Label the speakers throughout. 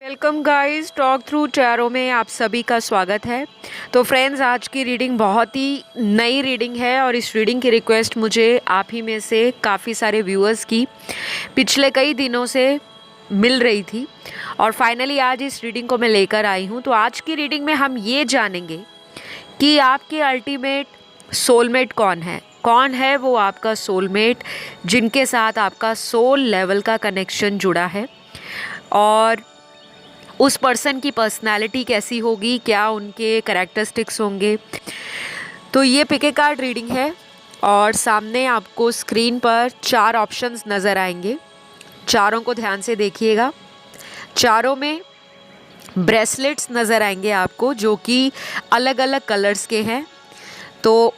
Speaker 1: Welcome guys, talk through tarot में आप सभी का स्वागत है। तो फ्रेंड्स, आज की रीडिंग बहुत ही नई रीडिंग है और इस रीडिंग की रिक्वेस्ट मुझे आप ही में से काफ़ी सारे व्यूअर्स की पिछले कई दिनों से मिल रही थी और फाइनली आज इस रीडिंग को मैं लेकर आई हूँ। तो आज की रीडिंग में हम ये जानेंगे कि आपके अल्टीमेट सोलमेट कौन है वो आपका सोलमेट जिनके साथ आपका सोल लेवल का कनेक्शन जुड़ा है, और उस पर्सन की पर्सनालिटी कैसी होगी, क्या उनके कैरेक्टरिस्टिक्स होंगे। तो ये पिक ए कार्ड रीडिंग है और सामने आपको स्क्रीन पर 4 ऑप्शंस नज़र आएंगे। चारों को ध्यान से देखिएगा। चारों में ब्रेसलेट्स नज़र आएंगे आपको, जो कि अलग अलग कलर्स के हैं। तो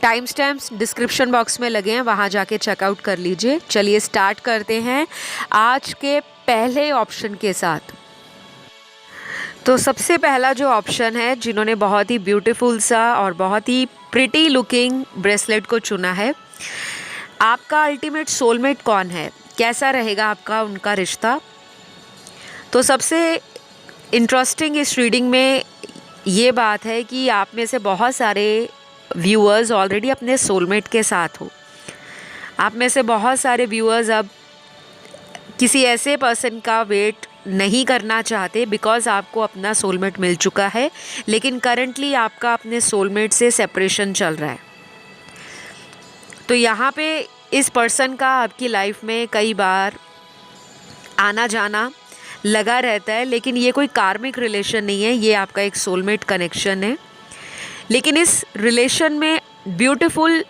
Speaker 1: टाइम स्टैम्प्स डिस्क्रिप्शन बॉक्स में लगे हैं, वहाँ जाके चेकआउट कर लीजिए। चलिए स्टार्ट करते हैं आज के पहले ऑप्शन के साथ। तो सबसे पहला जो ऑप्शन है, जिन्होंने बहुत ही ब्यूटीफुल सा और बहुत ही प्रिटी लुकिंग ब्रेसलेट को चुना है, आपका अल्टीमेट सोलमेट कौन है, कैसा रहेगा आपका उनका रिश्ता। तो सबसे इंटरेस्टिंग इस रीडिंग में ये बात है कि आप में से बहुत सारे व्यूअर्स ऑलरेडी अपने सोलमेट के साथ हो। आप में से बहुत सारे व्यूअर्स अब किसी ऐसे पर्सन का वेट नहीं करना चाहते, बिकॉज़ आपको अपना सोलमेट मिल चुका है, लेकिन करंटली आपका अपने सोलमेट से सेपरेशन चल रहा है। तो यहाँ पे इस पर्सन का आपकी लाइफ में कई बार आना जाना लगा रहता है, लेकिन ये कोई कार्मिक रिलेशन नहीं है, ये आपका एक सोलमेट कनेक्शन है। लेकिन इस रिलेशन में ब्यूटीफुल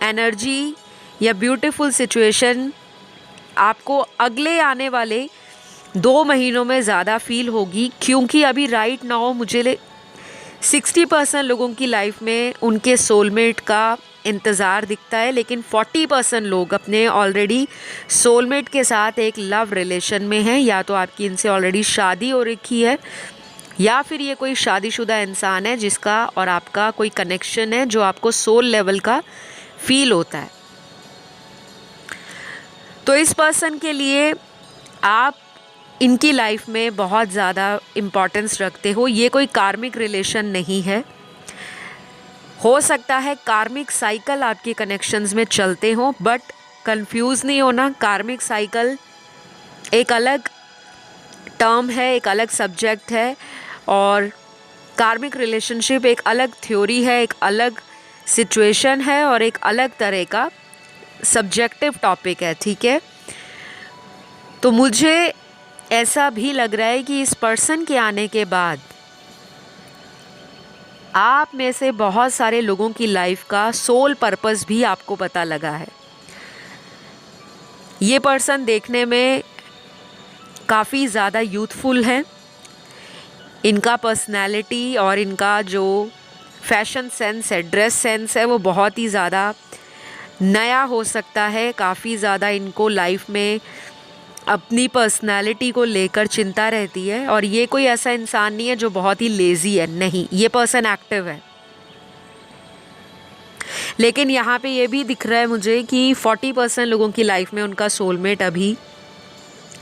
Speaker 1: एनर्जी या ब्यूटीफुल सिचुएशन आपको अगले आने वाले 2 महीनों में ज़्यादा फील होगी, क्योंकि अभी राइट नाउ मुझे 60% लोगों की लाइफ में उनके सोलमेट का इंतज़ार दिखता है, लेकिन 40% लोग अपने ऑलरेडी सोलमेट के साथ एक लव रिलेशन में हैं। या तो आपकी इनसे ऑलरेडी शादी हो रखी है, या फिर ये कोई शादीशुदा इंसान है जिसका और आपका कोई कनेक्शन है जो आपको सोल लेवल का फील होता है। तो इस पर्सन के लिए आप इनकी लाइफ में बहुत ज़्यादा इम्पॉर्टेंस रखते हो। ये कोई कार्मिक रिलेशन नहीं है। हो सकता है कार्मिक साइकिल आपके कनेक्शंस में चलते हों, बट कंफ्यूज नहीं होना। कार्मिक साइकिल एक अलग टर्म है, एक अलग सब्जेक्ट है, और कार्मिक रिलेशनशिप एक अलग थ्योरी है, एक अलग सिचुएशन है और एक अलग तरह का सब्जेक्टिव टॉपिक है। ठीक है, तो मुझे ऐसा भी लग रहा है कि इस पर्सन के आने के बाद आप में से बहुत सारे लोगों की लाइफ का सोल पर्पस भी आपको पता लगा है। ये पर्सन देखने में काफ़ी ज़्यादा यूथफुल है। इनका पर्सनैलिटी और इनका जो फैशन सेंस है, ड्रेस सेंस है, वो बहुत ही ज़्यादा नया हो सकता है। काफ़ी ज़्यादा इनको लाइफ में अपनी पर्सनालिटी को लेकर चिंता रहती है, और ये कोई ऐसा इंसान नहीं है जो बहुत ही लेज़ी है, नहीं, ये पर्सन एक्टिव है। लेकिन यहाँ पे ये भी दिख रहा है मुझे कि 40% लोगों की लाइफ में उनका सोलमेट अभी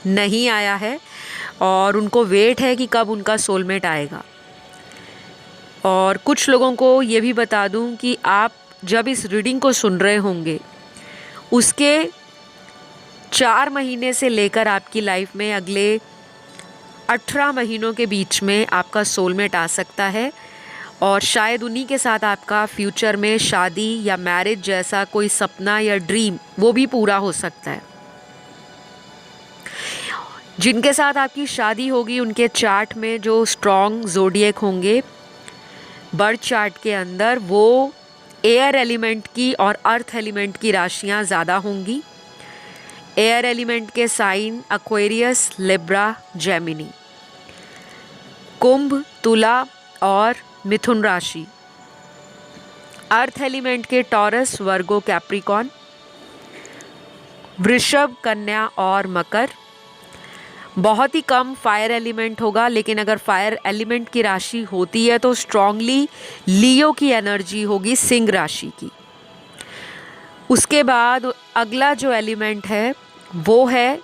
Speaker 1: नहीं आया है, और उनको वेट है कि कब उनका सोलमेट आएगा। और कुछ लोगों को ये भी बता दूँ कि आप जब इस रीडिंग को सुन रहे होंगे, उसके 4 महीने से लेकर आपकी लाइफ में अगले 18 महीनों के बीच में आपका सोलमेट आ सकता है, और शायद उन्हीं के साथ आपका फ्यूचर में शादी या मैरिज जैसा कोई सपना या ड्रीम वो भी पूरा हो सकता है। जिनके साथ आपकी शादी होगी, उनके चार्ट में जो स्ट्रॉन्ग ज़ोडिएक होंगे बर्थ चार्ट के अंदर, वो एयर एलिमेंट की और अर्थ एलिमेंट की राशियाँ ज़्यादा होंगी। एयर एलिमेंट के साइन एक्वेरियस, लिब्रा, जेमिनी। कुंभ, तुला और मिथुन राशि। अर्थ एलिमेंट के टॉरस, वर्गो, कैप्रिकॉन। वृषभ, कन्या और मकर। बहुत ही कम फायर एलिमेंट होगा, लेकिन अगर फायर एलिमेंट की राशि होती है तो स्ट्रांगली लियो की एनर्जी होगी, सिंह राशि की। उसके बाद अगला जो एलिमेंट है वो है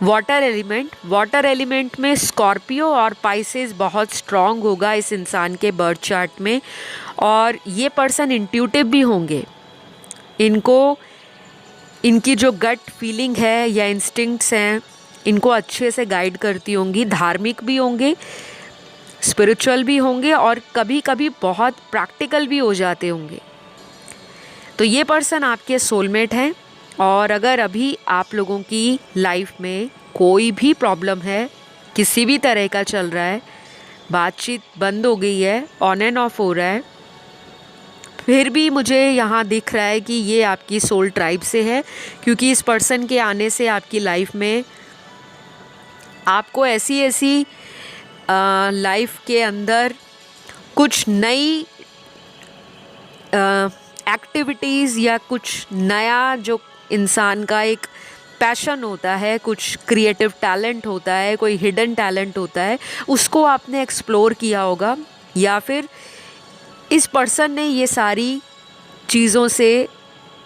Speaker 1: वाटर एलिमेंट में स्कॉर्पियो और पाइसेस बहुत स्ट्रॉन्ग होगा इस इंसान के बर्थ चार्ट में। और ये पर्सन इंट्यूटिव भी होंगे, इनकी जो गट फीलिंग है या इंस्टिंक्ट्स हैं इनको अच्छे से गाइड करती होंगी। धार्मिक भी होंगे, स्पिरिचुअल भी होंगे और कभी कभी बहुत प्रैक्टिकल भी हो जाते होंगे। तो ये पर्सन आपके सोलमेट हैं। और अगर अभी आप लोगों की लाइफ में कोई भी प्रॉब्लम है, किसी भी तरह का चल रहा है, बातचीत बंद हो गई है, ऑन एंड ऑफ हो रहा है, फिर भी मुझे यहाँ दिख रहा है कि ये आपकी सोल ट्राइब से है, क्योंकि इस पर्सन के आने से आपकी लाइफ में आपको ऐसी लाइफ के अंदर कुछ नई एक्टिविटीज़ या कुछ नया जो इंसान का एक पैशन होता है, कुछ क्रिएटिव टैलेंट होता है, कोई हिडन टैलेंट होता है, उसको आपने एक्सप्लोर किया होगा। या फिर इस पर्सन ने ये सारी चीज़ों से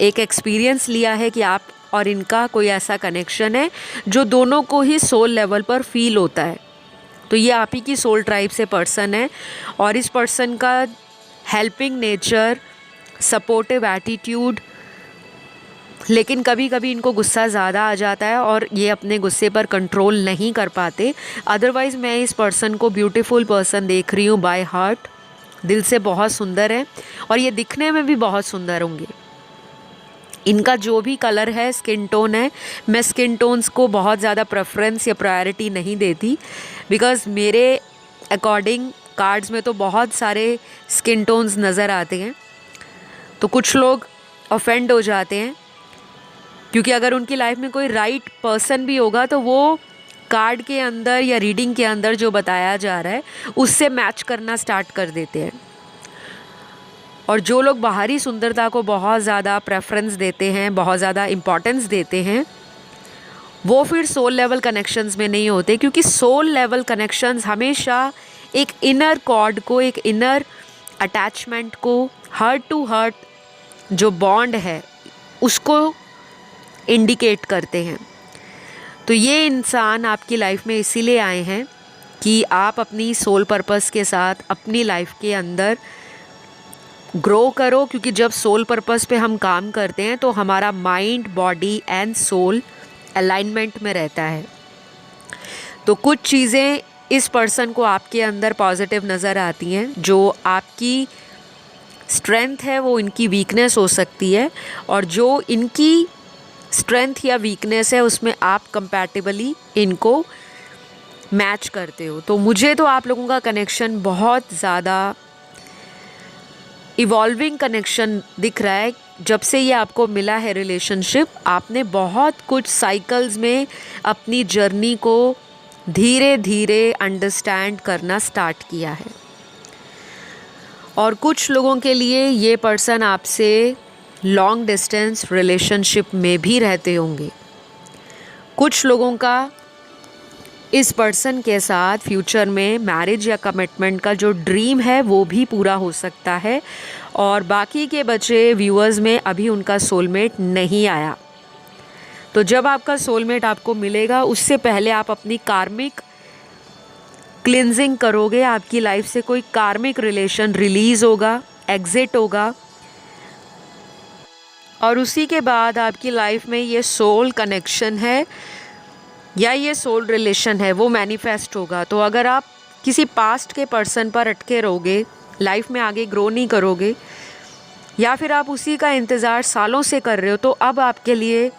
Speaker 1: एक एक्सपीरियंस लिया है कि आप और इनका कोई ऐसा कनेक्शन है जो दोनों को ही सोल लेवल पर फील होता है। तो ये आप ही की सोल ट्राइब से पर्सन है। और इस पर्सन का हेल्पिंग नेचर, सपोर्टिव एटीट्यूड, लेकिन कभी कभी इनको गुस्सा ज़्यादा आ जाता है और ये अपने गुस्से पर कंट्रोल नहीं कर पाते। अदरवाइज़ मैं इस पर्सन को ब्यूटीफुल पर्सन देख रही हूँ बाय हार्ट, दिल से बहुत सुंदर है और ये दिखने में भी बहुत सुंदर होंगे। इनका जो भी कलर है, स्किन टोन है, मैं स्किन टोन्स को बहुत ज़्यादा प्रेफरेंस या प्रायोरिटी नहीं देती, बिकॉज़ मेरे अकॉर्डिंग कार्ड्स में तो बहुत सारे स्किन टोन्स नज़र आते हैं। तो कुछ लोग ऑफेंड हो जाते हैं, क्योंकि अगर उनकी लाइफ में कोई राइट पर्सन भी होगा तो वो कार्ड के अंदर या रीडिंग के अंदर जो बताया जा रहा है उससे मैच करना स्टार्ट कर देते हैं। और जो लोग बाहरी सुंदरता को बहुत ज़्यादा प्रेफरेंस देते हैं, बहुत ज़्यादा इम्पोर्टेंस देते हैं, वो फिर सोल लेवल कनेक्शंस में नहीं होते, क्योंकि सोल लेवल कनेक्शंस हमेशा एक इनर कॉर्ड को, एक इनर अटैचमेंट को, हार्ट टू हार्ट जो बॉन्ड है उसको इंडिकेट करते हैं। तो ये इंसान आपकी लाइफ में इसीलिए आए हैं कि आप अपनी सोल पर्पस के साथ अपनी लाइफ के अंदर ग्रो करो, क्योंकि जब सोल पर्पस पे हम काम करते हैं तो हमारा mind, body and soul alignment में रहता है। तो कुछ चीज़ें इस पर्सन को आपके अंदर पॉजिटिव नज़र आती हैं। जो आपकी स्ट्रेंथ है वो इनकी वीकनेस हो सकती है, और जो इनकी स्ट्रेंथ या वीकनेस है उसमें आप कंपैटिबली इनको मैच करते हो। तो मुझे तो आप लोगों का कनेक्शन बहुत ज़्यादा इवॉल्विंग कनेक्शन दिख रहा है। जब से ये आपको मिला है रिलेशनशिप, आपने बहुत कुछ साइकिल्स में अपनी जर्नी को धीरे धीरे अंडरस्टैंड करना स्टार्ट किया है। और कुछ लोगों के लिए ये पर्सन आपसे लॉन्ग डिस्टेंस रिलेशनशिप में भी रहते होंगे। कुछ लोगों का इस पर्सन के साथ फ्यूचर में मैरिज या कमिटमेंट का जो ड्रीम है वो भी पूरा हो सकता है। और बाकी के बचे व्यूअर्स में अभी उनका सोलमेट नहीं आया। तो जब आपका सोलमेट आपको मिलेगा उससे पहले आप अपनी कार्मिक क्लिनजिंग करोगे। आपकी लाइफ से कोई कार्मिक रिलेशन रिलीज़ होगा, एग्जिट होगा, और उसी के बाद आपकी लाइफ में ये सोल कनेक्शन है या ये सोल रिलेशन है वो मैनिफेस्ट होगा। तो अगर आप किसी पास्ट के पर्सन पर अटके रहोगे, लाइफ में आगे ग्रो नहीं करोगे, या फिर आप उसी का इंतज़ार सालों से कर रहे हो, तो अब आपके लिए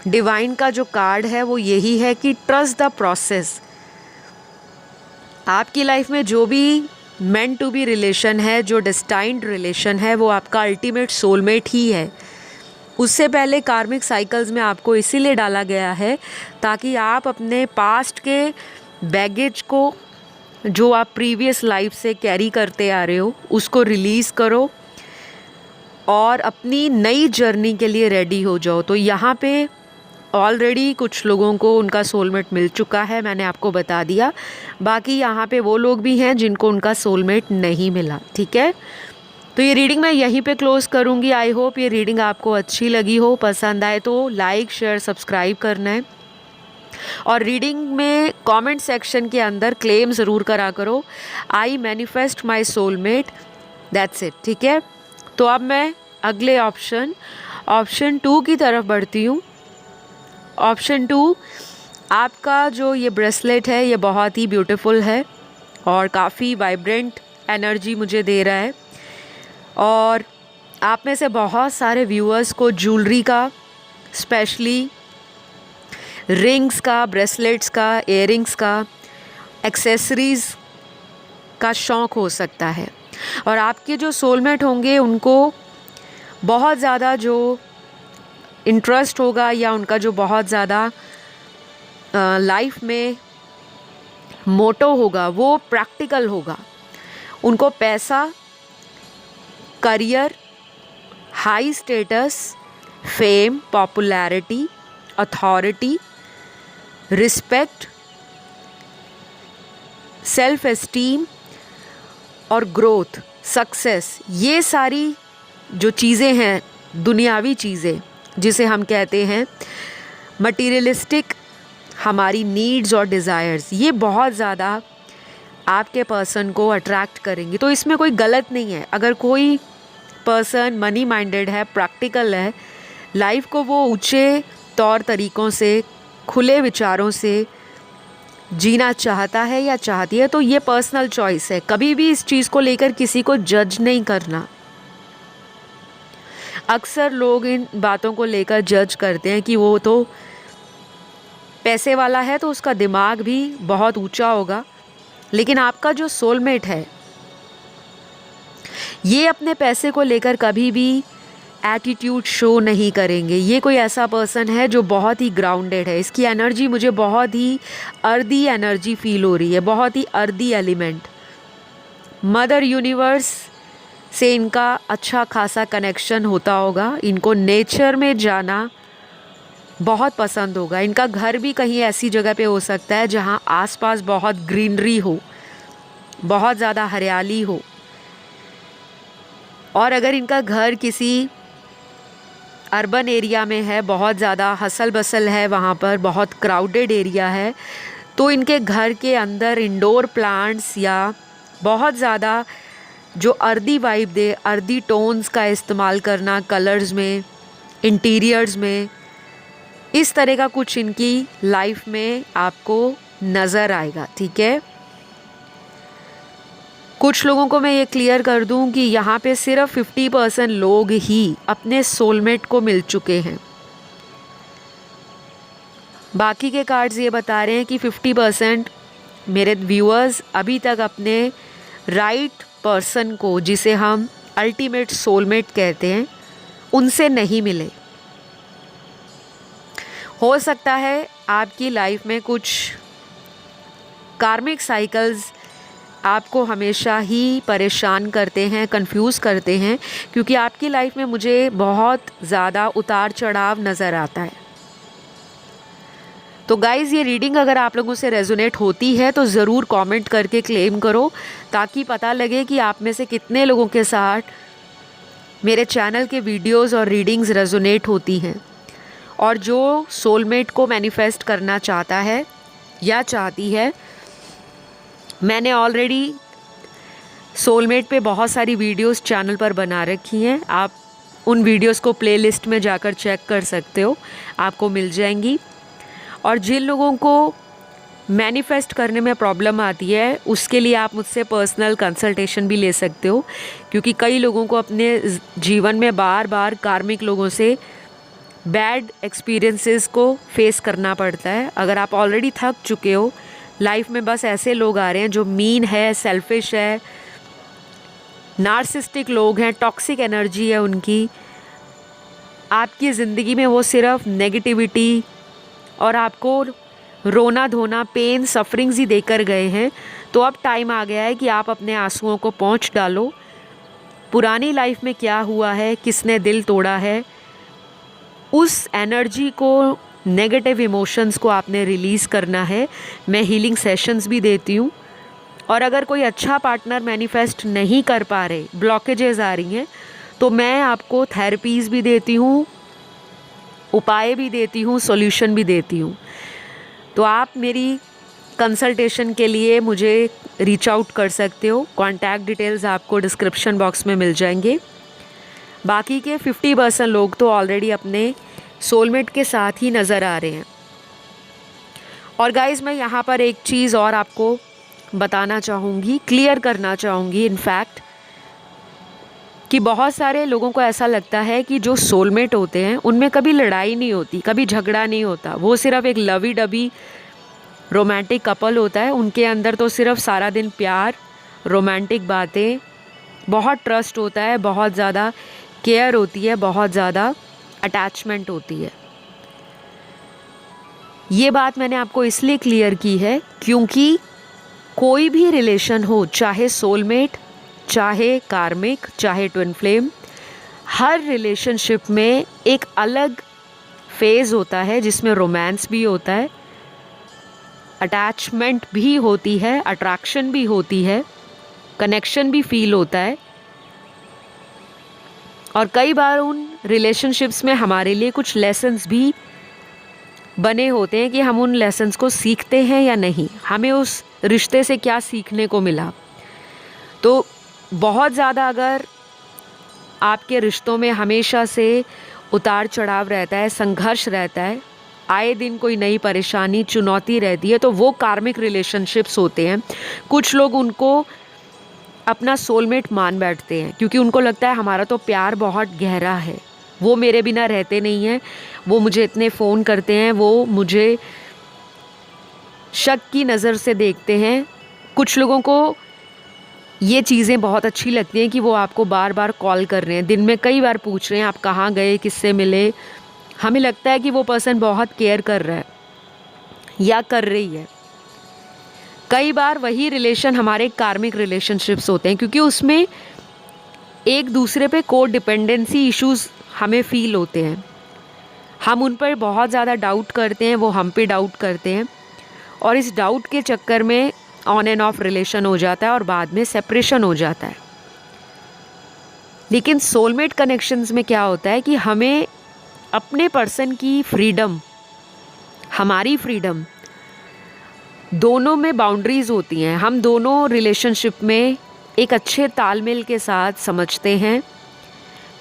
Speaker 1: डिवाइन का जो कार्ड है वो यही है कि ट्रस्ट द प्रोसेस। आपकी लाइफ में जो भी मेंट टू बी रिलेशन है, जो डेस्टाइन्ड रिलेशन है, वो आपका अल्टीमेट सोलमेट ही है। उससे पहले कार्मिक साइकिल्स में आपको इसीलिए डाला गया है ताकि आप अपने पास्ट के बैगेज को, जो आप प्रीवियस लाइफ से कैरी करते आ रहे हो, उसको रिलीज़ करो और अपनी नई जर्नी के लिए रेडी हो जाओ। तो यहाँ पे ऑलरेडी कुछ लोगों को उनका सोलमेट मिल चुका है, मैंने आपको बता दिया। बाकी यहाँ पे वो लोग भी हैं जिनको उनका सोलमेट नहीं मिला। ठीक है, तो ये रीडिंग मैं यहीं पे क्लोज़ करूँगी। आई होप ये रीडिंग आपको अच्छी लगी हो। पसंद आए तो लाइक, शेयर, सब्सक्राइब करना है। और रीडिंग में कमेंट सेक्शन के अंदर क्लेम ज़रूर करा करो, I manifest my soulmate, that's it. ठीक है, तो अब मैं अगले ऑप्शन 2 की तरफ बढ़ती हूँ। ऑप्शन 2, आपका जो ये ब्रेसलेट है ये बहुत ही ब्यूटीफुल है और काफ़ी वाइब्रेंट एनर्जी मुझे दे रहा है। और आप में से बहुत सारे व्यूअर्स को ज्वेलरी का, स्पेशली रिंग्स का, ब्रेसलेट्स का, इयररिंग्स का, एक्सेसरीज़ का शौक़ हो सकता है। और आपके जो सोलमेट होंगे उनको बहुत ज़्यादा जो इंटरेस्ट होगा या उनका जो बहुत ज़्यादा लाइफ में मोटो होगा वो प्रैक्टिकल होगा। उनको पैसा, career, high status, fame, popularity, authority, respect, self esteem और ग्रोथ, सक्सेस, ये सारी जो चीज़ें हैं, दुनियावी चीज़ें जिसे हम कहते हैं मटीरियलिस्टिक, हमारी नीड्स और डिज़ायर्स, ये बहुत ज़्यादा आपके पर्सन को अट्रैक्ट करेंगी। तो इसमें कोई गलत नहीं है। अगर कोई पर्सन मनी माइंडेड है, प्रैक्टिकल है, लाइफ को वो ऊंचे तौर तरीक़ों से, खुले विचारों से जीना चाहता है या चाहती है, तो ये पर्सनल चॉइस है। कभी भी इस चीज़ को लेकर किसी को जज नहीं करना। अक्सर लोग इन बातों को लेकर जज करते हैं कि वो तो पैसे वाला है तो उसका दिमाग भी बहुत ऊंचा होगा, लेकिन आपका जो सोलमेट है ये अपने पैसे को लेकर कभी भी एटीट्यूड शो नहीं करेंगे। ये कोई ऐसा पर्सन है जो बहुत ही ग्राउंडेड है। इसकी एनर्जी मुझे बहुत ही अर्दी एनर्जी फील हो रही है, बहुत ही अर्दी एलिमेंट। मदर यूनिवर्स से इनका अच्छा खासा कनेक्शन होता होगा। इनको नेचर में जाना बहुत पसंद होगा। इनका घर भी कहीं ऐसी जगह पे हो सकता है जहाँ आसपास बहुत ग्रीनरी हो, बहुत ज़्यादा हरियाली हो। और अगर इनका घर किसी अर्बन एरिया में है, बहुत ज़्यादा हसल बसल है, वहाँ पर बहुत क्राउडेड एरिया है, तो इनके घर के अंदर इंडोर प्लांट्स या बहुत ज़्यादा जो अर्दी वाइब दे, अर्दी टोन्स का इस्तेमाल करना कलर्स में, इंटीरियर्स में, इस तरह का कुछ इनकी लाइफ में आपको नज़र आएगा। ठीक है, कुछ लोगों को मैं ये क्लियर कर दूं कि यहाँ पे सिर्फ 50% लोग ही अपने सोलमेट को मिल चुके हैं। बाकी के कार्ड्स ये बता रहे हैं कि 50% मेरे व्यूअर्स अभी तक अपने राइट पर्सन को, जिसे हम अल्टीमेट सोलमेट कहते हैं, उनसे नहीं मिले। हो सकता है आपकी लाइफ में कुछ कार्मिक साइकिल्स आपको हमेशा ही परेशान करते हैं, कंफ्यूज करते हैं, क्योंकि आपकी लाइफ में मुझे बहुत ज़्यादा उतार चढ़ाव नज़र आता है। तो गाइज़, ये रीडिंग अगर आप लोगों से रेजोनेट होती है तो ज़रूर कमेंट करके क्लेम करो, ताकि पता लगे कि आप में से कितने लोगों के साथ मेरे चैनल के वीडियोस और रीडिंग्स रेजोनेट होती हैं। और जो सोलमेट को मैनिफेस्ट करना चाहता है या चाहती है, मैंने ऑलरेडी सोलमेट पे बहुत सारी वीडियोस चैनल पर बना रखी हैं। आप उन वीडियोस को प्लेलिस्ट में जाकर चेक कर सकते हो, आपको मिल जाएंगी। और जिन लोगों को मैनिफेस्ट करने में प्रॉब्लम आती है, उसके लिए आप मुझसे पर्सनल कंसल्टेशन भी ले सकते हो, क्योंकि कई लोगों को अपने जीवन में बार बार कार्मिक लोगों से बैड एक्सपीरियंसेस को फेस करना पड़ता है। अगर आप ऑलरेडी थक चुके हो, लाइफ में बस ऐसे लोग आ रहे हैं जो मीन है, सेल्फिश है, नार्सिस्टिक लोग हैं, टॉक्सिक एनर्जी है उनकी, आपकी ज़िंदगी में वो सिर्फ नेगेटिविटी और आपको रोना धोना, पेन, सफरिंग्स ही देकर गए हैं। तो अब टाइम आ गया है कि आप अपने आंसुओं को पोंछ डालो। पुरानी लाइफ में क्या हुआ है, किसने दिल तोड़ा है, उस एनर्जी को, नेगेटिव इमोशंस को आपने रिलीज़ करना है। मैं हीलिंग सेशंस भी देती हूँ। और अगर कोई अच्छा पार्टनर मैनिफेस्ट नहीं कर पा रहे, ब्लॉकेजेस आ रही हैं, तो मैं आपको थेरेपीज़ भी देती हूँ, उपाय भी देती हूँ, सॉल्यूशन भी देती हूँ। तो आप मेरी कंसल्टेशन के लिए मुझे रीच आउट कर सकते हो। कॉन्टैक्ट डिटेल्स आपको डिस्क्रिप्शन बॉक्स में मिल जाएंगे। बाकी के 50% लोग तो ऑलरेडी अपने सोलमेट के साथ ही नज़र आ रहे हैं। और गाइज़, मैं यहाँ पर एक चीज़ और आपको बताना चाहूँगी, क्लियर करना चाहूँगी इनफैक्ट, कि बहुत सारे लोगों को ऐसा लगता है कि जो सोलमेट होते हैं उनमें कभी लड़ाई नहीं होती, कभी झगड़ा नहीं होता, वो सिर्फ एक लवी डबी रोमांटिक कपल होता है। उनके अंदर तो सिर्फ सारा दिन प्यार, रोमांटिक बातें, बहुत ट्रस्ट होता है, बहुत ज़्यादा केयर होती है, बहुत ज़्यादा अटैचमेंट होती है। ये बात मैंने आपको इसलिए क्लियर की है क्योंकि कोई भी रिलेशन हो, चाहे सोलमेट, चाहे कार्मिक, चाहे ट्विन फ्लेम, हर रिलेशनशिप में एक अलग फेज़ होता है जिसमें रोमांस भी होता है, अटैचमेंट भी होती है, अट्रैक्शन भी होती है, कनेक्शन भी फील होता है। और कई बार उन रिलेशनशिप्स में हमारे लिए कुछ लेसन्स भी बने होते हैं कि हम उन लेसन्स को सीखते हैं या नहीं, हमें उस रिश्ते से क्या सीखने को मिला। तो बहुत ज़्यादा अगर आपके रिश्तों में हमेशा से उतार चढ़ाव रहता है, संघर्ष रहता है, आए दिन कोई नई परेशानी, चुनौती रहती है, तो वो कार्मिक रिलेशनशिप्स होते हैं। कुछ लोग उनको अपना सोलमेट मान बैठते हैं क्योंकि उनको लगता है हमारा तो प्यार बहुत गहरा है, वो मेरे बिना रहते नहीं हैं, वो मुझे इतने फ़ोन करते हैं, वो मुझे शक की नज़र से देखते हैं। कुछ लोगों को ये चीज़ें बहुत अच्छी लगती हैं कि वो आपको बार बार कॉल कर रहे हैं, दिन में कई बार पूछ रहे हैं आप कहाँ गए, किससे मिले। हमें लगता है कि वो पर्सन बहुत केयर कर रहा है या कर रही है। कई बार वही रिलेशन हमारे कार्मिक रिलेशनशिप्स होते हैं क्योंकि उसमें एक दूसरे पे को डिपेंडेंसी इश्यूज हमें फील होते हैं, हम उन पर बहुत ज़्यादा डाउट करते हैं, वो हम पे डाउट करते हैं, और इस डाउट के चक्कर में ऑन एंड ऑफ रिलेशन हो जाता है और बाद में सेपरेशन हो जाता है। लेकिन सोलमेट कनेक्शंस में क्या होता है कि हमें अपने पर्सन की फ्रीडम, हमारी फ्रीडम, दोनों में बाउंड्रीज़ होती हैं। हम दोनों रिलेशनशिप में एक अच्छे तालमेल के साथ समझते हैं,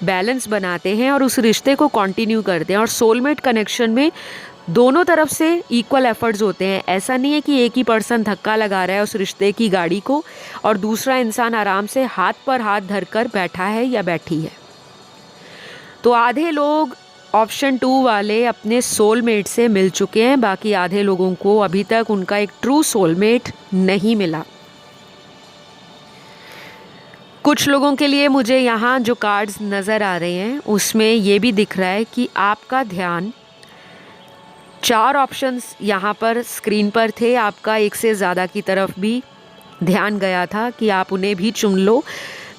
Speaker 1: बैलेंस बनाते हैं और उस रिश्ते को कंटिन्यू करते हैं। और सोलमेट कनेक्शन में दोनों तरफ से इक्वल एफर्ट्स होते हैं। ऐसा नहीं है कि एक ही पर्सन धक्का लगा रहा है उस रिश्ते की गाड़ी को और दूसरा इंसान आराम से हाथ पर हाथ धरकर बैठा है या बैठी है। तो आधे लोग ऑप्शन 2 वाले अपने सोलमेट से मिल चुके हैं, बाकी आधे लोगों को अभी तक उनका एक ट्रू सोलमेट नहीं मिला। कुछ लोगों के लिए मुझे यहाँ जो कार्ड्स नज़र आ रहे हैं उसमें ये भी दिख रहा है कि आपका ध्यान, 4 ऑप्शंस यहाँ पर स्क्रीन पर थे, आपका एक से ज़्यादा की तरफ भी ध्यान गया था कि आप उन्हें भी चुन लो।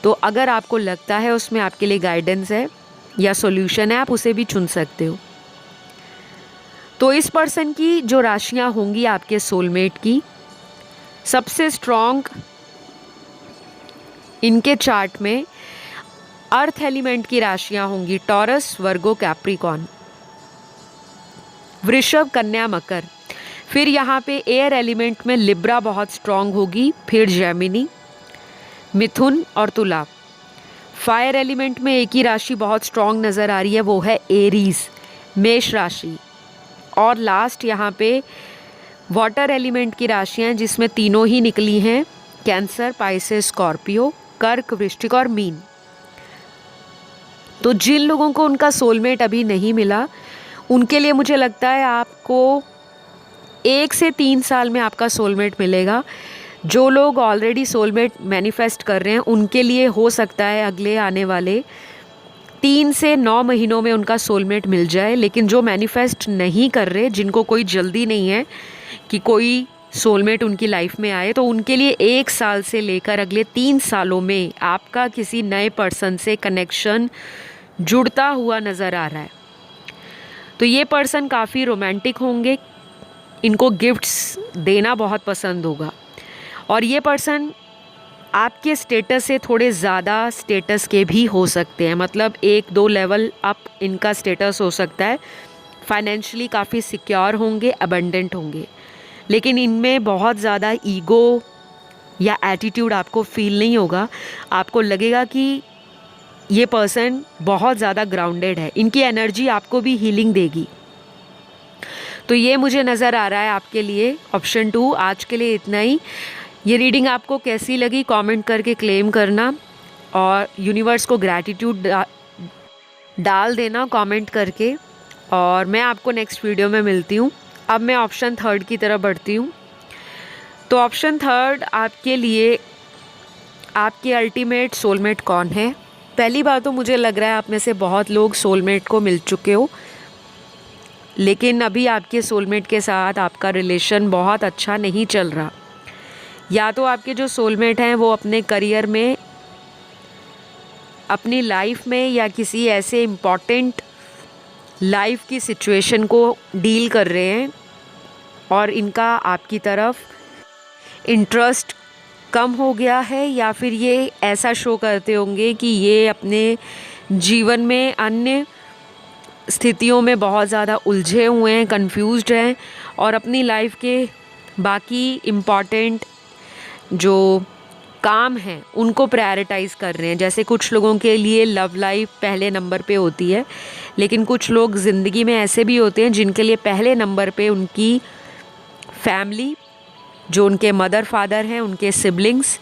Speaker 1: तो अगर आपको लगता है उसमें आपके लिए गाइडेंस है या सॉल्यूशन है, आप उसे भी चुन सकते हो। तो इस पर्सन की जो राशियाँ होंगी आपके सोलमेट की, सबसे स्ट्रॉन्ग इनके चार्ट में अर्थ एलिमेंट की राशियाँ होंगी टॉरस, वर्गो, कैप्रिकॉर्न, वृषभ, कन्या, मकर। फिर यहाँ पे एयर एलिमेंट में लिब्रा बहुत स्ट्रॉन्ग होगी, फिर जेमिनी, मिथुन और तुला। फायर एलिमेंट में एक ही राशि बहुत स्ट्रॉन्ग नज़र आ रही है, वो है एरीज, मेष राशि। और लास्ट यहाँ पे वाटर एलिमेंट की राशियाँ जिसमें तीनों ही निकली हैं, कैंसर, पाइसेस, स्कॉर्पियो, कर्क, वृश्चिक और मीन। तो जिन लोगों को उनका सोलमेट अभी नहीं मिला, उनके लिए मुझे लगता है आपको 1 से 3 साल में आपका सोलमेट मिलेगा। जो लोग ऑलरेडी सोलमेट मैनिफेस्ट कर रहे हैं उनके लिए हो सकता है अगले आने वाले 3 से 9 महीनों में उनका सोलमेट मिल जाए। लेकिन जो मैनिफेस्ट नहीं कर रहे, जिनको कोई जल्दी नहीं है कि कोई सोलमेट उनकी लाइफ में आए, तो उनके लिए 1 साल से लेकर अगले 3 सालों में आपका किसी नए पर्सन से कनेक्शन जुड़ता हुआ नज़र आ रहा है। तो ये पर्सन काफ़ी रोमांटिक होंगे, इनको गिफ्ट्स देना बहुत पसंद होगा, और ये पर्सन आपके स्टेटस से थोड़े ज़्यादा स्टेटस के भी हो सकते हैं, मतलब 1-2 लेवल अप इनका स्टेटस हो सकता है। फाइनेंशियली काफ़ी सिक्योर होंगे, अबंडेंट होंगे। लेकिन इनमें बहुत ज़्यादा ईगो या एटीट्यूड आपको फील नहीं होगा। आपको लगेगा कि ये पर्सन बहुत ज़्यादा ग्राउंडेड है, इनकी एनर्जी आपको भी हीलिंग देगी। तो ये मुझे नज़र आ रहा है आपके लिए ऑप्शन 2। आज के लिए इतना ही। ये रीडिंग आपको कैसी लगी कमेंट करके क्लेम करना, और यूनिवर्स को ग्रैटिट्यूड डाल देना कमेंट करके। और मैं आपको नेक्स्ट वीडियो में मिलती हूँ। अब मैं ऑप्शन 3 की तरफ बढ़ती हूँ। तो ऑप्शन 3 आपके लिए, आपके अल्टीमेट सोलमेट कौन है? पहली बात तो मुझे लग रहा है आप में से बहुत लोग सोलमेट को मिल चुके हो, लेकिन अभी आपके सोलमेट के साथ आपका रिलेशन बहुत अच्छा नहीं चल रहा। या तो आपके जो सोलमेट हैं वो अपने करियर में, अपनी लाइफ में, या किसी ऐसे इम्पॉर्टेंट लाइफ की सिचुएशन को डील कर रहे हैं और इनका आपकी तरफ इंटरेस्ट कम हो गया है, या फिर ये ऐसा शो करते होंगे कि ये अपने जीवन में अन्य स्थितियों में बहुत ज़्यादा उलझे हुए हैं, कंफ्यूज्ड हैं, और अपनी लाइफ के बाकी इम्पॉर्टेंट जो काम हैं उनको प्रायोरिटाइज़ कर रहे हैं। जैसे कुछ लोगों के लिए लव लाइफ पहले नंबर पे होती है, लेकिन कुछ लोग ज़िंदगी में ऐसे भी होते हैं जिनके लिए पहले नंबर पे उनकी फैमिली, जो उनके मदर फादर हैं, उनके सिबलिंग्स।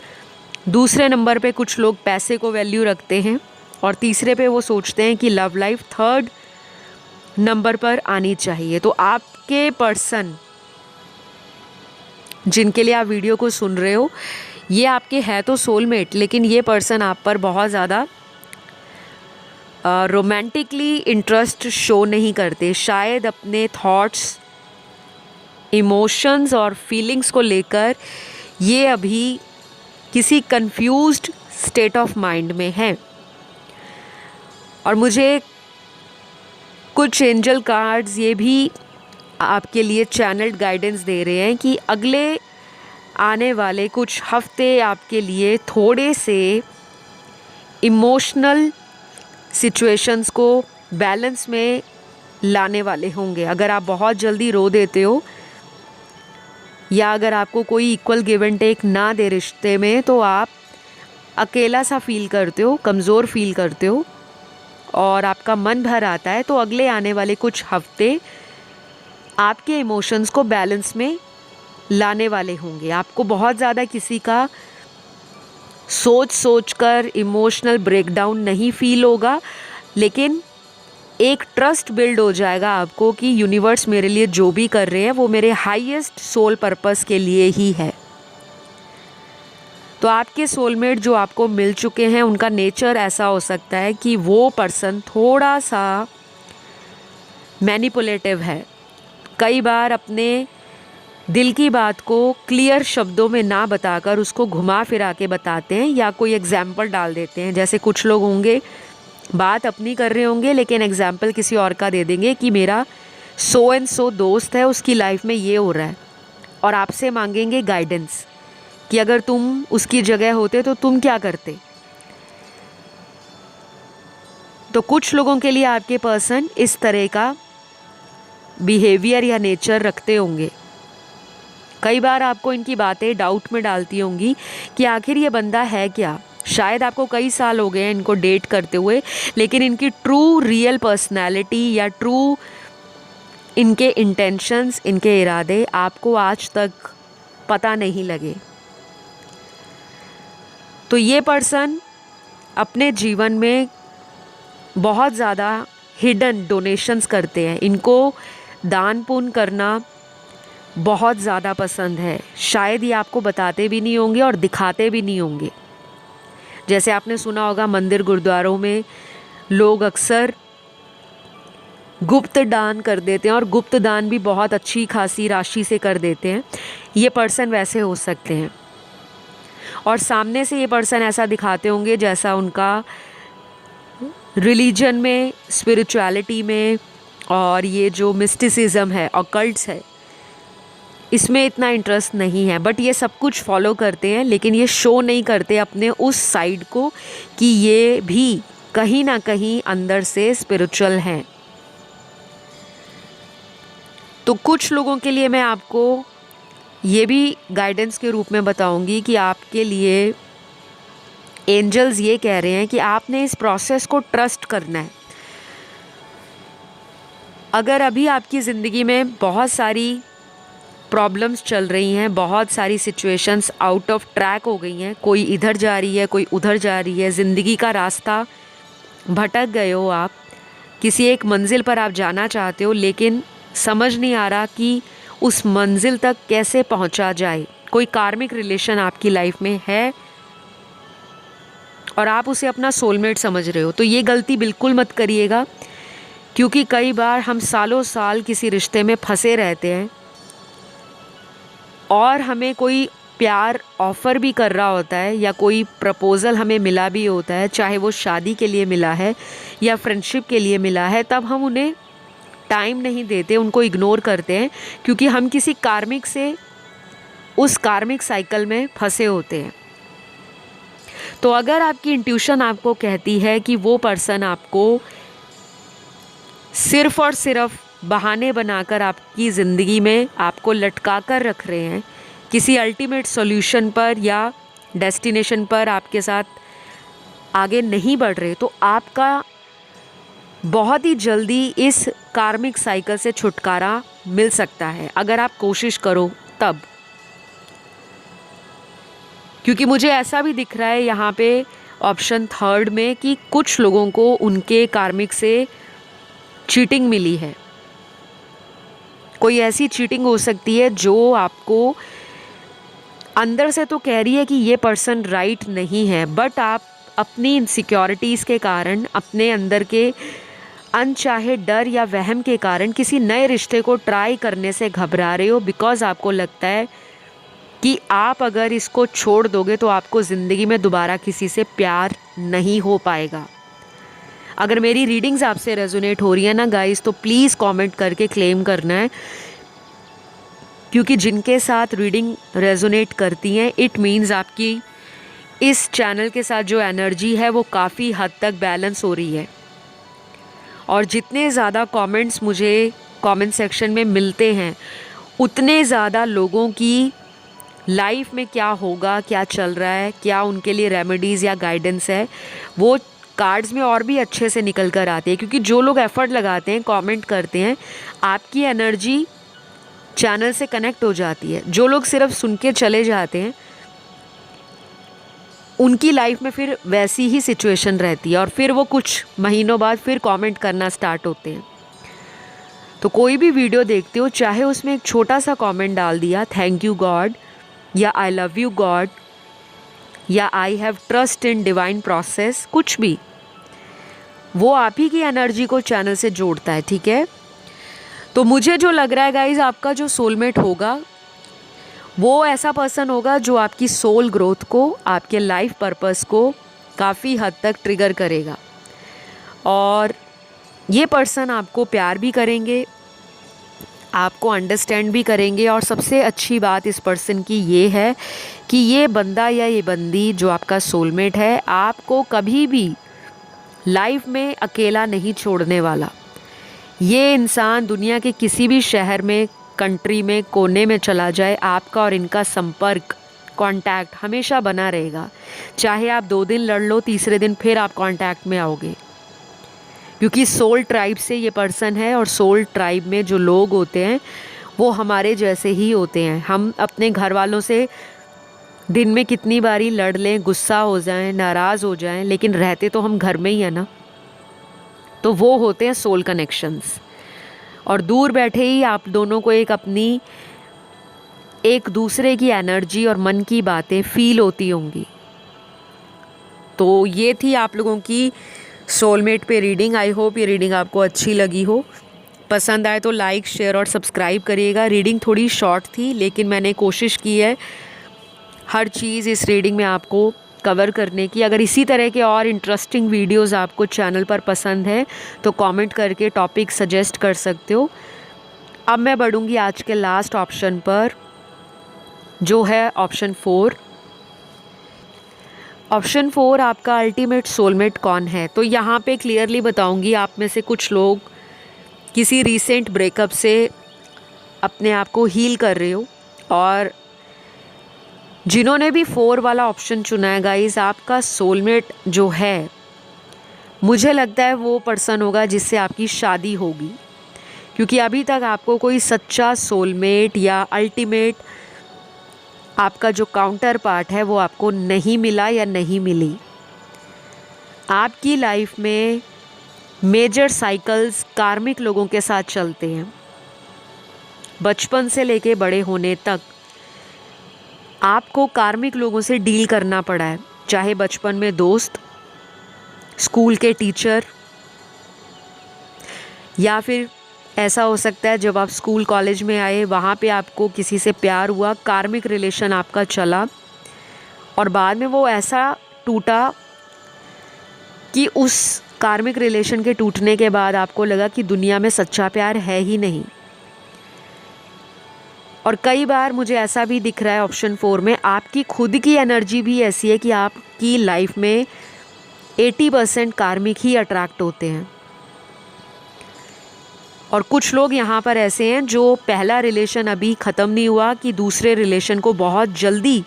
Speaker 1: दूसरे नंबर पे कुछ लोग पैसे को वैल्यू रखते हैं, और तीसरे पे वो सोचते हैं कि लव लाइफ 3rd नंबर पर आनी चाहिए। तो आपके पर्सन जिनके लिए आप वीडियो को सुन रहे हो, ये आपके है तो सोलमेट, लेकिन ये पर्सन आप पर बहुत ज़्यादा रोमांटिकली इंटरेस्ट शो नहीं करते। शायद अपने थॉट्स, इमोशंस और फीलिंग्स को लेकर ये अभी किसी कंफ्यूज्ड स्टेट ऑफ माइंड में है। और मुझे कुछ एंजल कार्ड्स ये भी आपके लिए चैनल्ड गाइडेंस दे रहे हैं कि अगले आने वाले कुछ हफ्ते आपके लिए थोड़े से इमोशनल सिचुएशंस को बैलेंस में लाने वाले होंगे। अगर आप बहुत जल्दी रो देते हो, या अगर आपको कोई इक्वल गिव एंड टेक ना दे रिश्ते में, तो आप अकेला सा फील करते हो, कमज़ोर फील करते हो, और आपका मन भर आता है। तो अगले आने वाले कुछ हफ्ते आपके इमोशंस को बैलेंस में लाने वाले होंगे। आपको बहुत ज़्यादा किसी का सोच कर इमोशनल ब्रेकडाउन नहीं फील होगा, लेकिन एक ट्रस्ट बिल्ड हो जाएगा आपको कि यूनिवर्स मेरे लिए जो भी कर रहे हैं वो मेरे हाईएस्ट सोल पर्पस के लिए ही है। तो आपके सोलमेट जो आपको मिल चुके हैं, उनका नेचर ऐसा हो सकता है कि वो पर्सन थोड़ा सा मैनिपुलेटिव है। कई बार अपने दिल की बात को क्लियर शब्दों में ना बताकर उसको घुमा फिरा के बताते हैं, या कोई एग्जाम्पल डाल देते हैं। जैसे कुछ लोग होंगे बात अपनी कर रहे होंगे, लेकिन एग्जाम्पल किसी और का दे देंगे कि मेरा सो एंड सो दोस्त है, उसकी लाइफ में ये हो रहा है, और आपसे मांगेंगे गाइडेंस कि अगर तुम उसकी जगह होते तो तुम क्या करते। तो कुछ लोगों के लिए आपके पर्सन इस तरह का बिहेवियर या नेचर रखते होंगे। कई बार आपको इनकी बातें डाउट में डालती होंगी कि आखिर ये बंदा है क्या। शायद आपको कई साल हो गए हैं इनको डेट करते हुए, लेकिन इनकी ट्रू रियल पर्सनैलिटी या ट्रू इनके इंटेंशंस, इनके इरादे आपको आज तक पता नहीं लगे। तो ये पर्सन अपने जीवन में बहुत ज़्यादा हिडन डोनेशंस करते हैं। इनको दान पुण्य करना बहुत ज़्यादा पसंद है। शायद ये आपको बताते भी नहीं होंगे और दिखाते भी नहीं होंगे। जैसे आपने सुना होगा मंदिर गुरुद्वारों में लोग अक्सर गुप्त दान कर देते हैं, और गुप्त दान भी बहुत अच्छी खासी राशि से कर देते हैं। ये पर्सन वैसे हो सकते हैं, और सामने से ये पर्सन ऐसा दिखाते होंगे जैसा उनका रिलीजन में, स्पिरिचुअलिटी में, और ये जो मिस्टिसिज्म है, ऑकल्ट्स है, इसमें इतना इंटरेस्ट नहीं है। बट ये सब कुछ फॉलो करते हैं, लेकिन ये शो नहीं करते अपने उस साइड को कि ये भी कहीं ना कहीं अंदर से स्पिरिचुअल हैं। तो कुछ लोगों के लिए मैं आपको ये भी गाइडेंस के रूप में बताऊंगी कि आपके लिए एंजल्स ये कह रहे हैं कि आपने इस प्रोसेस को ट्रस्ट करना है। अगर अभी आपकी ज़िंदगी में बहुत सारी प्रॉब्लम्स चल रही हैं, बहुत सारी सिचुएशंस आउट ऑफ ट्रैक हो गई हैं, कोई इधर जा रही है, कोई उधर जा रही है, ज़िंदगी का रास्ता भटक गए हो, आप किसी एक मंजिल पर आप जाना चाहते हो लेकिन समझ नहीं आ रहा कि उस मंजिल तक कैसे पहुंचा जाए। कोई कार्मिक रिलेशन आपकी लाइफ में है और आप उसे अपना सोलमेट समझ रहे हो, तो ये गलती बिल्कुल मत करिएगा, क्योंकि कई बार हम सालों साल किसी रिश्ते में फंसे रहते हैं और हमें कोई प्यार ऑफ़र भी कर रहा होता है या कोई प्रपोज़ल हमें मिला भी होता है, चाहे वो शादी के लिए मिला है या फ्रेंडशिप के लिए मिला है, तब हम उन्हें टाइम नहीं देते, उनको इग्नोर करते हैं, क्योंकि हम किसी कार्मिक से उस कार्मिक साइकिल में फंसे होते हैं। तो अगर आपकी इंट्यूशन आपको कहती है कि वो पर्सन आपको सिर्फ़ और सिर्फ बहाने बनाकर आपकी ज़िंदगी में आपको लटका कर रख रहे हैं, किसी अल्टीमेट सॉल्यूशन पर या डेस्टिनेशन पर आपके साथ आगे नहीं बढ़ रहे, तो आपका बहुत ही जल्दी इस कार्मिक साइकिल से छुटकारा मिल सकता है, अगर आप कोशिश करो तब। क्योंकि मुझे ऐसा भी दिख रहा है यहाँ पे ऑप्शन थर्ड में कि कुछ लोगों को उनके कार्मिक से चीटिंग मिली है। कोई ऐसी चीटिंग हो सकती है जो आपको अंदर से तो कह रही है कि ये पर्सन राइट नहीं है, बट आप अपनी इनसिक्योरिटीज़ के कारण, अपने अंदर के अनचाहे डर या वहम के कारण किसी नए रिश्ते को ट्राई करने से घबरा रहे हो, बिकॉज़ आपको लगता है कि आप अगर इसको छोड़ दोगे तो आपको ज़िंदगी में दोबारा किसी से प्यार नहीं हो पाएगा। अगर मेरी रीडिंग्स आपसे रेजोनेट हो रही है ना गाइस, तो प्लीज़ कमेंट करके क्लेम करना है, क्योंकि जिनके साथ रीडिंग रेजोनेट करती हैं, इट मीन्स आपकी इस चैनल के साथ जो एनर्जी है वो काफ़ी हद तक बैलेंस हो रही है। और जितने ज़्यादा कमेंट्स मुझे कमेंट सेक्शन में मिलते हैं, उतने ज़्यादा लोगों की लाइफ में क्या होगा, क्या चल रहा है, क्या उनके लिए रेमेडीज़ या गाइडेंस है, वो कार्ड्स में और भी अच्छे से निकल कर आती है। क्योंकि जो लोग एफ़र्ट लगाते हैं, कमेंट करते हैं, आपकी एनर्जी चैनल से कनेक्ट हो जाती है। जो लोग सिर्फ सुन के चले जाते हैं, उनकी लाइफ में फिर वैसी ही सिचुएशन रहती है और फिर वो कुछ महीनों बाद फिर कमेंट करना स्टार्ट होते हैं। तो कोई भी वीडियो देखते हो, चाहे उसमें एक छोटा सा कमेंट डाल दिया, थैंक यू गॉड, या आई लव यू गॉड, या I have trust in divine process, कुछ भी, वो आप ही की एनर्जी को चैनल से जोड़ता है। ठीक है, तो मुझे जो लग रहा है गाइज, आपका जो सोलमेट होगा वो ऐसा पर्सन होगा जो आपकी सोल ग्रोथ को, आपके लाइफ पर्पस को काफ़ी हद तक ट्रिगर करेगा। और ये पर्सन आपको प्यार भी करेंगे, आपको अंडरस्टैंड भी करेंगे, और सबसे अच्छी बात इस पर्सन की ये है कि ये बंदा या ये बंदी जो आपका सोलमेट है, आपको कभी भी लाइफ में अकेला नहीं छोड़ने वाला। ये इंसान दुनिया के किसी भी शहर में, कंट्री में, कोने में चला जाए, आपका और इनका संपर्क, कांटेक्ट हमेशा बना रहेगा। चाहे आप 2 दिन लड़ लो, तीसरे दिन फिर आप कांटेक्ट में आओगे, क्योंकि सोल ट्राइब से ये पर्सन है। और सोल ट्राइब में जो लोग होते हैं वो हमारे जैसे ही होते हैं। हम अपने घर वालों से दिन में कितनी बारी लड़ लें, गुस्सा हो जाएं, नाराज़ हो जाएं, लेकिन रहते तो हम घर में ही है ना। तो वो होते हैं सोल कनेक्शंस। और दूर बैठे ही आप दोनों को एक दूसरे की एनर्जी और मन की बातें फील होती होंगी। तो ये थी आप लोगों की सोलमेट पे रीडिंग। आई होप ये रीडिंग आपको अच्छी लगी हो। पसंद आए तो लाइक, शेयर और सब्सक्राइब करिएगा। रीडिंग थोड़ी शॉर्ट थी, लेकिन मैंने कोशिश की है हर चीज़ इस रीडिंग में आपको कवर करने की। अगर इसी तरह के और इंटरेस्टिंग वीडियोस आपको चैनल पर पसंद है तो कमेंट करके टॉपिक सजेस्ट कर सकते हो। अब मैं बढ़ूँगी आज के लास्ट ऑप्शन पर, जो है ऑप्शन 4। ऑप्शन 4 आपका अल्टीमेट सोलमेट कौन है। तो यहाँ पे क्लियरली बताऊँगी, आप में से कुछ लोग किसी रीसेंट ब्रेकअप से अपने आप को हील कर रहे हो, और जिन्होंने भी 4 वाला ऑप्शन चुना है गाइस, आपका सोलमेट जो है मुझे लगता है वो पर्सन होगा जिससे आपकी शादी होगी, क्योंकि अभी तक आपको कोई सच्चा सोलमेट या अल्टीमेट आपका जो काउंटर पार्ट है वो आपको नहीं मिला या नहीं मिली। आपकी लाइफ में मेजर साइकिल्स कार्मिक लोगों के साथ चलते हैं। बचपन से लेके बड़े होने तक आपको कार्मिक लोगों से डील करना पड़ा है, चाहे बचपन में दोस्त, स्कूल के टीचर, या फिर ऐसा हो सकता है जब आप स्कूल कॉलेज में आए वहाँ पे आपको किसी से प्यार हुआ, कार्मिक रिलेशन आपका चला और बाद में वो ऐसा टूटा कि उस कार्मिक रिलेशन के टूटने के बाद आपको लगा कि दुनिया में सच्चा प्यार है ही नहीं। और कई बार मुझे ऐसा भी दिख रहा है ऑप्शन 4 में, आपकी खुद की एनर्जी भी ऐसी है कि आपकी लाइफ में 80% कार्मिक ही अट्रैक्ट होते हैं। और कुछ लोग यहाँ पर ऐसे हैं जो पहला रिलेशन अभी ख़त्म नहीं हुआ कि दूसरे रिलेशन को बहुत जल्दी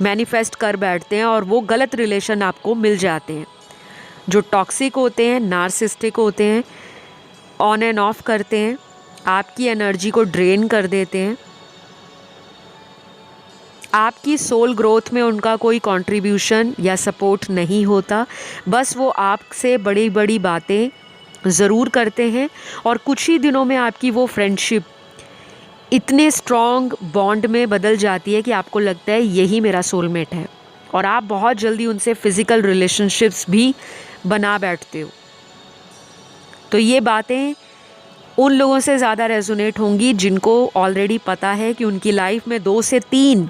Speaker 1: मैनिफेस्ट कर बैठते हैं और वो गलत रिलेशन आपको मिल जाते हैं, जो टॉक्सिक होते हैं, नार्सिसिस्टिक होते हैं, ऑन एंड ऑफ करते हैं, आपकी एनर्जी को ड्रेन कर देते हैं। आपकी सोल ग्रोथ में उनका कोई कंट्रीब्यूशन या सपोर्ट नहीं होता, बस वो आपसे बड़ी बड़ी बातें ज़रूर करते हैं और कुछ ही दिनों में आपकी वो फ्रेंडशिप इतने स्ट्रॉन्ग बॉन्ड में बदल जाती है कि आपको लगता है यही मेरा सोलमेट है और आप बहुत जल्दी उनसे फ़िज़िकल रिलेशनशिप्स भी बना बैठते हो। तो ये बातें उन लोगों से ज़्यादा रेजोनेट होंगी जिनको ऑलरेडी पता है कि उनकी लाइफ में 2 से 3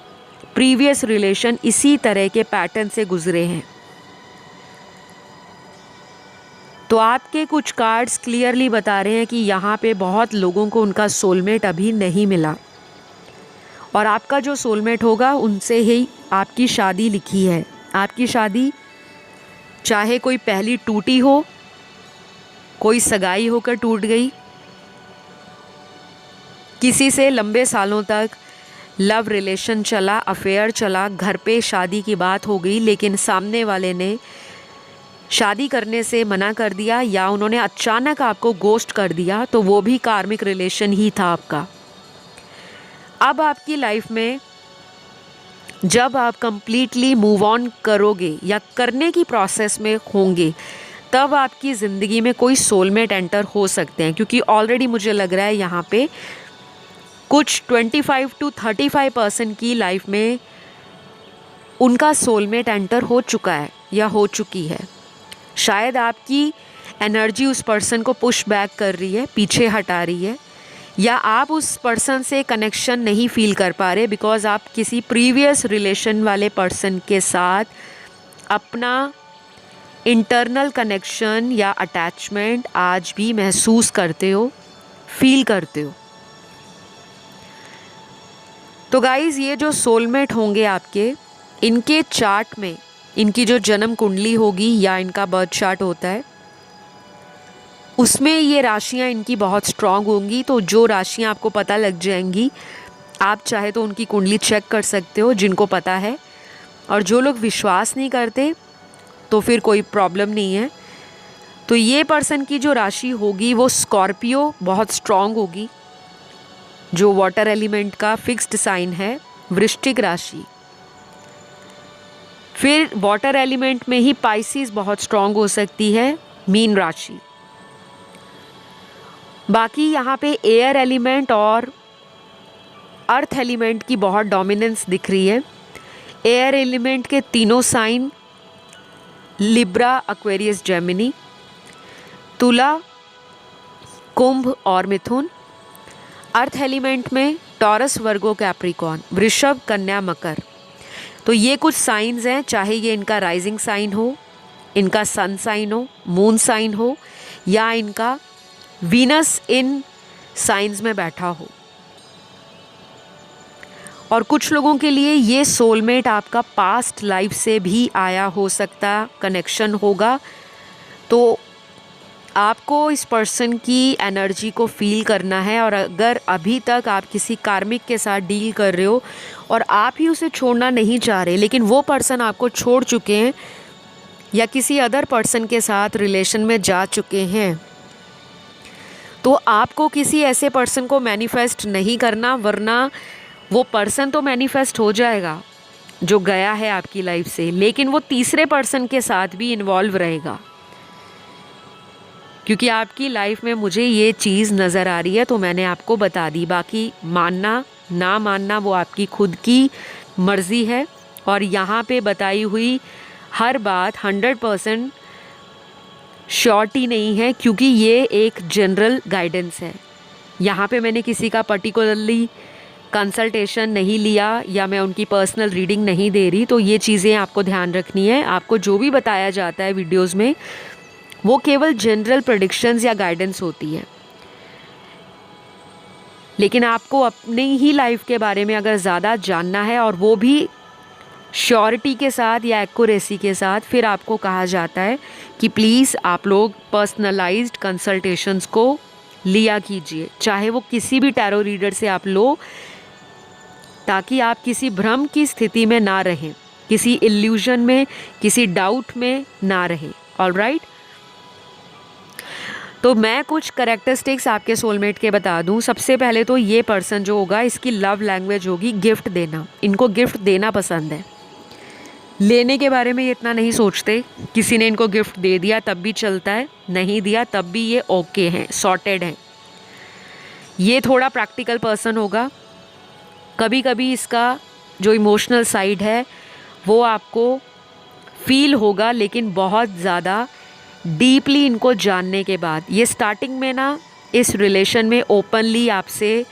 Speaker 1: प्रीवियस रिलेशन इसी तरह के पैटर्न से गुजरे हैं। तो आपके कुछ कार्ड्स क्लियरली बता रहे हैं कि यहाँ पे बहुत लोगों को उनका सोलमेट अभी नहीं मिला और आपका जो सोलमेट होगा उनसे ही आपकी शादी लिखी है। आपकी शादी चाहे कोई पहली टूटी हो, कोई सगाई होकर टूट गई, किसी से लंबे सालों तक लव रिलेशन चला, अफेयर चला, घर पे शादी की बात हो गई लेकिन सामने वाले ने शादी करने से मना कर दिया या उन्होंने अचानक आपको गोस्ट कर दिया, तो वो भी कार्मिक रिलेशन ही था आपका। अब आपकी लाइफ में जब आप कंप्लीटली मूव ऑन करोगे या करने की प्रोसेस में होंगे तब आपकी ज़िंदगी में कोई सोलमेट एंटर हो सकते हैं, क्योंकि ऑलरेडी मुझे लग रहा है यहाँ पे कुछ 25 to 35% की लाइफ में उनका सोलमेट एंटर हो चुका है या हो चुकी है। शायद आपकी एनर्जी उस पर्सन को पुश बैक कर रही है, पीछे हटा रही है, या आप उस पर्सन से कनेक्शन नहीं फील कर पा रहे बिकॉज़ आप किसी प्रीवियस रिलेशन वाले पर्सन के साथ अपना इंटरनल कनेक्शन या अटैचमेंट आज भी महसूस करते हो, फील करते हो। तो गाइज़, ये जो सोलमेट होंगे आपके, इनके चार्ट में इनकी जो जन्म कुंडली होगी या इनका बर्थ चार्ट होता है उसमें ये राशियाँ इनकी बहुत स्ट्रॉन्ग होंगी। तो जो राशियाँ आपको पता लग जाएंगी, आप चाहे तो उनकी कुंडली चेक कर सकते हो जिनको पता है, और जो लोग विश्वास नहीं करते तो फिर कोई प्रॉब्लम नहीं है। तो ये पर्सन की जो राशि होगी वो स्कॉर्पियो बहुत स्ट्रॉन्ग होगी, जो वाटर एलिमेंट का फिक्स्ड साइन है, वृश्चिक राशि। फिर वाटर एलिमेंट में ही पाइसिस बहुत स्ट्रॉन्ग हो सकती है, मीन राशि। बाकी यहाँ पे एयर एलिमेंट और अर्थ एलिमेंट की बहुत डोमिनेंस दिख रही है। एयर एलिमेंट के तीनों साइन लिब्रा, एक्वेरियस, जेमिनी, तुला, कुंभ और मिथुन। अर्थ एलिमेंट में टॉरस, वर्गो, कैप्रिकॉर्न, वृषभ, कन्या, मकर। तो ये कुछ साइंस हैं, चाहे ये इनका राइजिंग साइन हो, इनका सन साइन हो, मून साइन हो, या इनका वीनस इन साइंस में बैठा हो। और कुछ लोगों के लिए ये सोलमेट आपका पास्ट लाइफ से भी आया हो सकता कनेक्शन होगा। तो आपको इस पर्सन की एनर्जी को फील करना है। और अगर अभी तक आप किसी कार्मिक के साथ डील कर रहे हो और आप ही उसे छोड़ना नहीं चाह रहे, लेकिन वो पर्सन आपको छोड़ चुके हैं या किसी अदर पर्सन के साथ रिलेशन में जा चुके हैं, तो आपको किसी ऐसे पर्सन को मैनिफेस्ट नहीं करना, वरना वो पर्सन तो मैनिफेस्ट हो जाएगा जो गया है आपकी लाइफ से, लेकिन वो तीसरे पर्सन के साथ भी इन्वॉल्व रहेगा। क्योंकि आपकी लाइफ में मुझे ये चीज़ नज़र आ रही है, तो मैंने आपको बता दी। बाकी मानना ना मानना वो आपकी खुद की मर्ज़ी है। और यहाँ पे बताई हुई हर बात 100% श्योरिटी नहीं है, क्योंकि ये एक जनरल गाइडेंस है। यहाँ पे मैंने किसी का पर्टिकुलरली कंसल्टेशन नहीं लिया या मैं उनकी पर्सनल रीडिंग नहीं दे रही। तो ये चीज़ें आपको ध्यान रखनी है। आपको जो भी बताया जाता है वीडियोस में, वो केवल जनरल प्रेडिक्शंस या गाइडेंस होती है। लेकिन आपको अपनी ही लाइफ के बारे में अगर ज़्यादा जानना है, और वो भी श्योरिटी के साथ या एक्यूरेसी के साथ, फिर आपको कहा जाता है कि प्लीज़ आप लोग पर्सनलाइज्ड कंसल्टेशंस को लिया कीजिए, चाहे वो किसी भी टैरो रीडर से आप लो, ताकि आप किसी भ्रम की स्थिति में ना रहें, किसी इल्यूजन में, किसी डाउट में ना रहें। ऑलराइट, तो मैं कुछ कैरेक्टरिस्टिक्स आपके सोलमेट के बता दूं। सबसे पहले तो ये पर्सन जो होगा, इसकी लव लैंग्वेज होगी गिफ्ट देना। इनको गिफ्ट देना पसंद है। लेने के बारे में ये इतना नहीं सोचते। किसी ने इनको गिफ्ट दे दिया तब भी चलता है, नहीं दिया तब भी ये ओके हैं, सॉर्टेड हैं। ये थोड़ा प्रैक्टिकल पर्सन होगा। कभी कभी इसका जो इमोशनल साइड है वो आपको फील होगा, लेकिन बहुत ज़्यादा डीपली इनको जानने के बाद। ये स्टार्टिंग में ना इस रिलेशन में ओपनली आपसे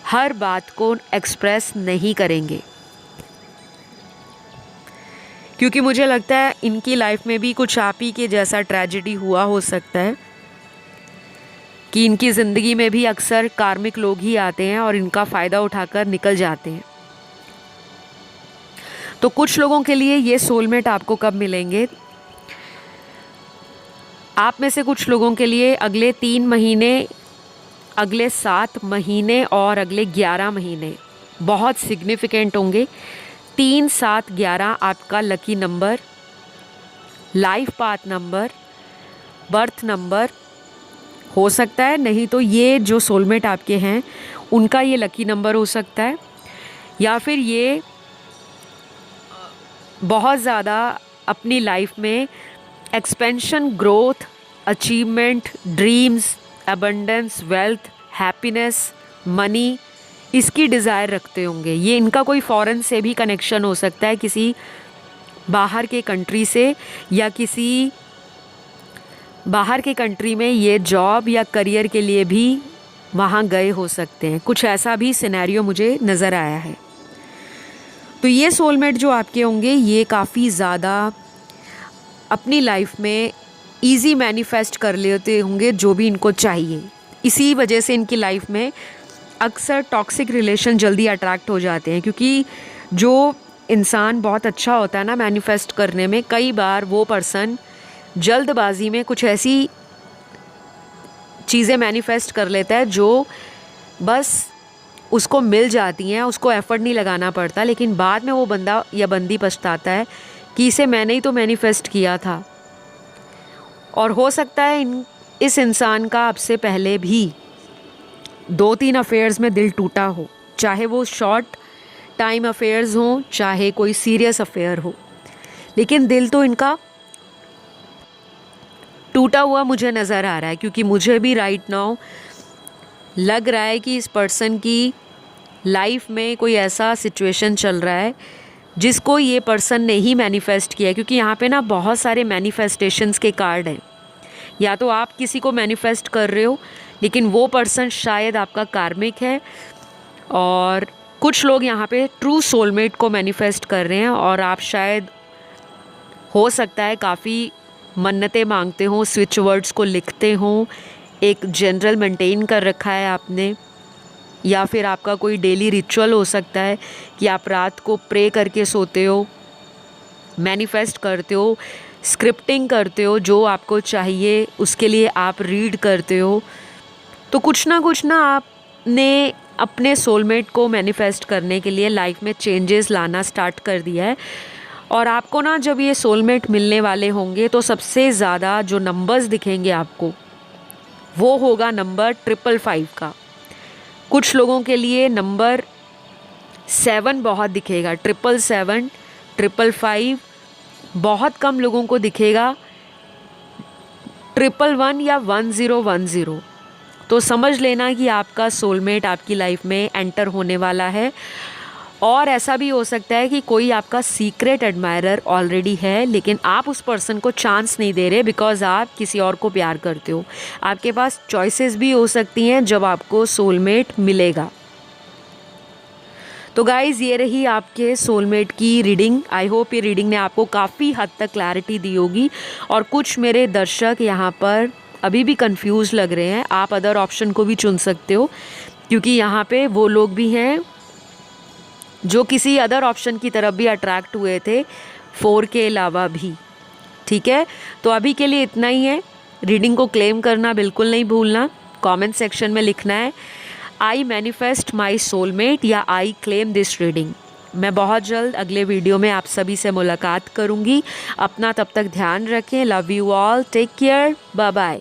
Speaker 1: हर बात को एक्सप्रेस नहीं करेंगे, क्योंकि मुझे लगता है इनकी लाइफ में भी कुछ आप ही के जैसा ट्रेजेडी हुआ हो सकता है कि इनकी ज़िंदगी में भी अक्सर कार्मिक लोग ही आते हैं और इनका फ़ायदा उठाकर निकल जाते हैं। तो कुछ लोगों के लिए ये सोलमेट आपको कब मिलेंगे? आप में से कुछ लोगों के लिए अगले 3 महीने, अगले 7 महीने और अगले 11 महीने बहुत सिग्निफिकेंट होंगे। 3, 7, 11 आपका lucky number, life path number, birth number हो सकता है। नहीं तो ये जो सोलमेट आपके हैं उनका ये लकी नंबर हो सकता है, या फिर ये बहुत ज़्यादा अपनी लाइफ में expansion, growth, achievement, dreams, abundance, wealth, happiness, money, इसकी डिज़ायर रखते होंगे। ये इनका कोई फॉरेन से भी कनेक्शन हो सकता है, किसी बाहर के कंट्री से, या किसी बाहर के कंट्री में ये जॉब या करियर के लिए भी वहाँ गए हो सकते हैं। कुछ ऐसा भी सिनेरियो मुझे नज़र आया है। तो ये सोलमेट जो आपके होंगे, ये काफ़ी ज़्यादा अपनी लाइफ में इजी मैनिफेस्ट कर लेते होंगे जो भी इनको चाहिए। इसी वजह से इनकी लाइफ में अक्सर टॉक्सिक रिलेशन जल्दी अट्रैक्ट हो जाते हैं, क्योंकि जो इंसान बहुत अच्छा होता है ना मैनिफेस्ट करने में, कई बार वो पर्सन जल्दबाजी में कुछ ऐसी चीज़ें मैनिफेस्ट कर लेता है जो बस उसको मिल जाती हैं, उसको एफर्ट नहीं लगाना पड़ता, लेकिन बाद में वो बंदा या बंदी पछताता है कि इसे मैंने ही तो मैनिफेस्ट किया था। और हो सकता है इस इंसान का आपसे पहले भी 2-3 अफेयर्स में दिल टूटा हो, चाहे वो शॉर्ट टाइम अफेयर्स हों, चाहे कोई सीरियस अफेयर हो, लेकिन दिल तो इनका टूटा हुआ मुझे नज़र आ रहा है। क्योंकि मुझे भी राइट नाउ लग रहा है कि इस पर्सन की लाइफ में कोई ऐसा सिचुएशन चल रहा है जिसको ये पर्सन ने ही मैनिफेस्ट किया है। क्योंकि यहाँ पे ना बहुत सारे मैनिफेस्टेशंस के कार्ड हैं। या तो आप किसी को मैनिफेस्ट कर रहे हो, लेकिन वो पर्सन शायद आपका कार्मिक है, और कुछ लोग यहाँ पे ट्रू सोलमेट को मैनिफेस्ट कर रहे हैं, और आप शायद हो सकता है काफ़ी मन्नतें मांगते हों, स्विच वर्ड्स को लिखते हों, एक जनरल मेंटेन कर रखा है आपने, या फिर आपका कोई डेली रिचुअल हो सकता है कि आप रात को प्रे करके सोते हो, मैनिफेस्ट करते हो, स्क्रिप्टिंग करते हो, जो आपको चाहिए उसके लिए आप रीड करते हो, तो कुछ ना आपने अपने सोलमेट को मैनिफेस्ट करने के लिए लाइफ में चेंजेस लाना स्टार्ट कर दिया है। और आपको ना जब ये सोलमेट मिलने वाले होंगे तो सबसे ज़्यादा जो नंबर्स दिखेंगे आपको वो होगा नंबर 555 का। कुछ लोगों के लिए नंबर 7 बहुत दिखेगा, 777, 555। बहुत कम लोगों को दिखेगा 111 या 1010। तो समझ लेना कि आपका सोलमेट आपकी लाइफ में एंटर होने वाला है। और ऐसा भी हो सकता है कि कोई आपका सीक्रेट एडमायरर ऑलरेडी है, लेकिन आप उस पर्सन को चांस नहीं दे रहे बिकॉज आप किसी और को प्यार करते हो। आपके पास चॉइसेस भी हो सकती हैं जब आपको सोलमेट मिलेगा। तो गाइज़, ये रही आपके सोलमेट की रीडिंग। आई होप ये रीडिंग ने आपको काफ़ी हद तक क्लैरिटी दी होगी। और कुछ मेरे दर्शक यहाँ पर अभी भी कंफ्यूज लग रहे हैं, आप अदर ऑप्शन को भी चुन सकते हो, क्योंकि यहाँ पे वो लोग भी हैं जो किसी अदर ऑप्शन की तरफ भी अट्रैक्ट हुए थे 4 के अलावा भी। ठीक है, तो अभी के लिए इतना ही है। रीडिंग को क्लेम करना बिल्कुल नहीं भूलना, कमेंट सेक्शन में लिखना है आई मैनिफेस्ट माई सोलमेट या आई क्लेम दिस रीडिंग। मैं बहुत जल्द अगले वीडियो में आप सभी से मुलाकात करूँगी। अपना तब तक ध्यान रखें। Love you all, take care, bye bye.